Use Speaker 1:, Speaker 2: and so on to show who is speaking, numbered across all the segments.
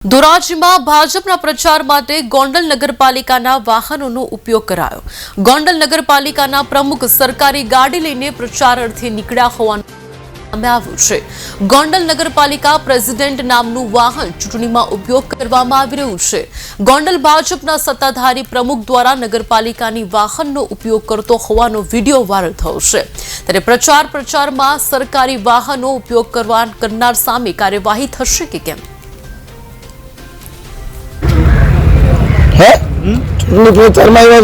Speaker 1: ધોરાજીમાં ભાજપના પ્રચાર માટે ગોંડલ નગરપાલિકાના વાહનોનો ઉપયોગ કરાયો। ગોંડલ નગરપાલિકાના પ્રમુખ સરકારી ગાડી લઈને પ્રચાર અર્થે નીકળ્યા હોવાનું સામે આવ્યું છે। ગોંડલ નગરપાલિકા પ્રેસિડેન્ટ નામનું વાહન ચૂંટણીમાં ઉપયોગ કરવામાં આવી રહ્યું છે। ગોંડલ ભાજપના સત્તાધારી પ્રમુખ દ્વારા નગરપાલિકાની વાહનનો ઉપયોગ કરતો હોવાનો વિડીયો વાયરલ થયો છે। ત્યારે પ્રચારમાં સરકારી વાહનો ઉપયોગ કરનાર સામે કાર્યવાહી થશે કે કેમ?
Speaker 2: चुनावी प्रचार में आया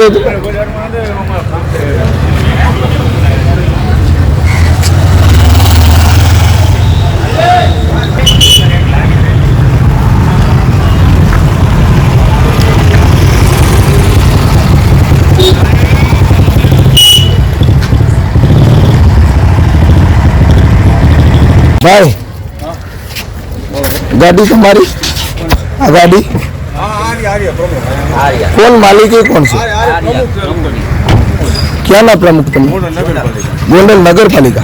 Speaker 2: भाई गाड़ी तुम्हारी गाड़ी कौन मालिक है कौन से क्या ना प्रमुख तुम गोंडल नगर पालिका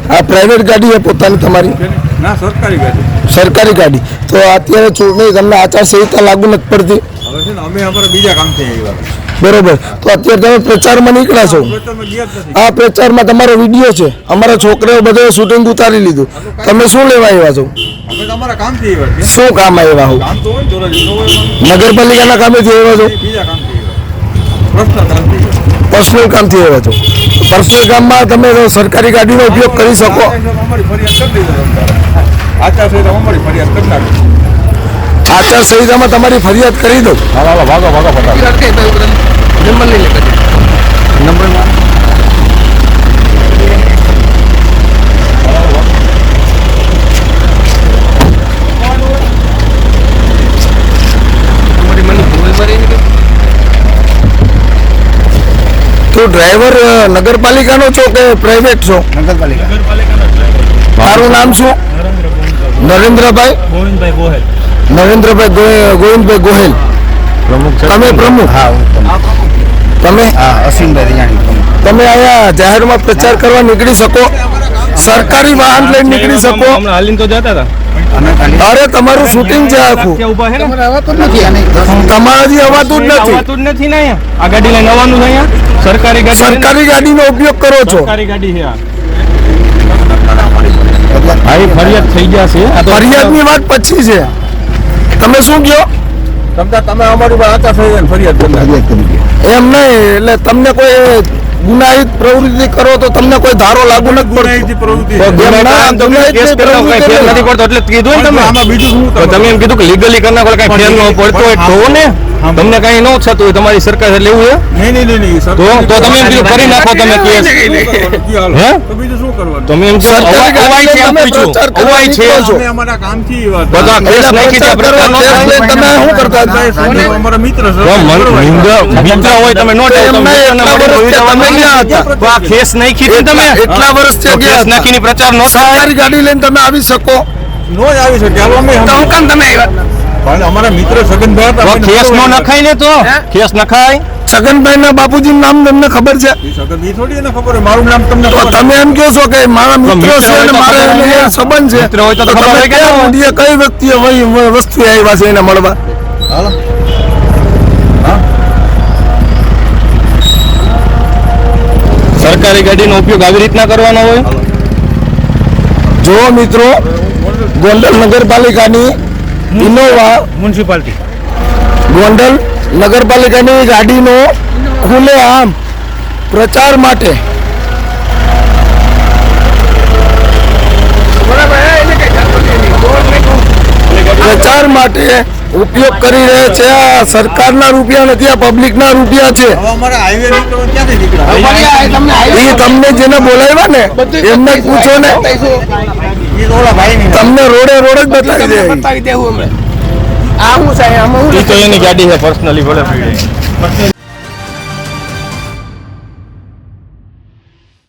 Speaker 2: आ प्राइवेट गाड़ी है पोतानी तमारी
Speaker 3: ना
Speaker 2: सरकारी गाड़ी तो अत्यारे चूंटणी तमने आचारसंहिता लागू नथी पड़ती
Speaker 3: अमे अमरा बीजा काम छे
Speaker 2: बरोबर तो अत्यारे तमे प्रचार में निकळ्या छो आ प्रचार में तमारो विडियो छे अमरा छोकराओ बधाए शूटिंग उतारी लीधुं तमे शुं लेवा आव्या छो
Speaker 3: अमे तमारा काम थी आव्या
Speaker 2: शुं काम आव्या हो
Speaker 3: काम तो जोराजी
Speaker 2: नगरपालिकाना कामे थी आव्या छो
Speaker 3: बीजा काम थी
Speaker 2: पर्सनल काम थी आव्या छो पर्सनल काम में तमे सरकारी गाड़ीनो उपयोग करी शको
Speaker 3: अमारी फरियाद कर दीधो आचारसंहिता अमारी फरियाद कर नाखी
Speaker 2: आचारसंहिता में तमारी फरियाद करी दो
Speaker 3: भागो भागो भागो फटाफट
Speaker 2: नंबर नहीं लेकर नंबर तो ड्राइवर नगरपालिका नो छो के प्राइवेट छो? नगरपालिका तारू नाम शू? नरेंद्रभाई गोहेल। नरेंद्रभाई गोविंदभाई गोहेल प्रमुख तमे प्रमुख हाँ तमे असीमभाई रियाणी तमे आया जाहिर में प्रचार करवा निकली सको सरकारी वाहन लઈને निकली सको
Speaker 4: हमने हालीन तो जाता था
Speaker 2: अरे તમારું શૂટિંગ છે આખું તમારે આવાતું જ નથી તમારાથી આવાતું જ
Speaker 4: નથી ને આ ગાડી લઈને આવવાનું છે અહીંયા
Speaker 2: સરકારી ગાડીનો ઉપયોગ કરો છો
Speaker 4: સરકારી ગાડી છે ભાઈ ફરિયાદ થઈ ગયા છે આ તો
Speaker 2: ફરિયાદની વાત પછી છે તમે શું કહો
Speaker 3: તમે અમારી પર આચારસંહિતા ફરિયાદ કરી
Speaker 2: એમ નહીં એટલે તમને કોઈ ગુનાહિત પ્રવૃત્તિ કરો તો તમને કોઈ ધારો લાગુ નથી
Speaker 4: પડતો તમે એમ કીધું કે લીગલી કરના કોઈ કઈ ફેર ન પડતો હોય તો ને તમને કઈ ન થતું હોય તમારી સરકાર લેવું છે
Speaker 3: નહીં
Speaker 4: તો તમે એમ કીધું કરી નાખો તમે કેસ હે
Speaker 3: તો બીજું શું કરવાનું
Speaker 4: તમે એમ
Speaker 3: અમે અમારા કામથી
Speaker 4: બધા કેસ નાખી છે
Speaker 2: તમે શું કરતા
Speaker 3: અમારા મિત્ર
Speaker 4: મિત્ર હોય તમે નો આ કેસ નાખી તમે
Speaker 2: એટલા વર્ષ
Speaker 4: કેસ નાખીને પ્રચાર નો
Speaker 2: સરકારી ગાડી લઈને તમે આવી શકો
Speaker 3: નો જ આવી શકે હાલો અમે
Speaker 2: તો હું કામ તમે આવ્યા
Speaker 3: પણ અમારા મિત્ર સગનભાઈ હતા
Speaker 4: કેસ નો નખાય ને તો કેસ નખાય
Speaker 2: છગનભાઈ ના બાપુજી નામ તમને ખબર છે
Speaker 3: સગન ઈ થોડી એને ખબર હોય મારું નામ તમને
Speaker 2: તો તમે એમ કહો છો કે મારા મિત્રો છે અને મારા એને સંબંધ છે
Speaker 4: મિત્ર હોય તો ખબર હોય કે
Speaker 2: કઈ વ્યક્તિએ વસ્તુ આવ્યા છે એને મળવા
Speaker 3: હાલો હા
Speaker 4: સરકારી ગાડીનો ઉપયોગ આવી રીતના કરવાનો હોય
Speaker 2: જો મિત્રો ગોંડલ નગરપાલિકાની ઇનોવા
Speaker 4: મ્યુનિસિપાલિટી
Speaker 2: ગોંડલ નગરપાલિકાની ગાડીનો ખુલ્લેઆમ પ્રચાર માટે ઉપયોગ કરી રહ્યા છે। આ સરકારના રૂપિયા નથી, આ પબ્લિકના રૂપિયા છે।
Speaker 3: અમારા હાઈવે મિત્રો ક્યાંથી નીકળ્યા
Speaker 2: એ તમને જેને બોલાવ્યા ને એમને પૂછો ને તમને રોડે રોડ જ બતાવી દે।
Speaker 4: તો એની ગાડી છે પર્સનલી ભલે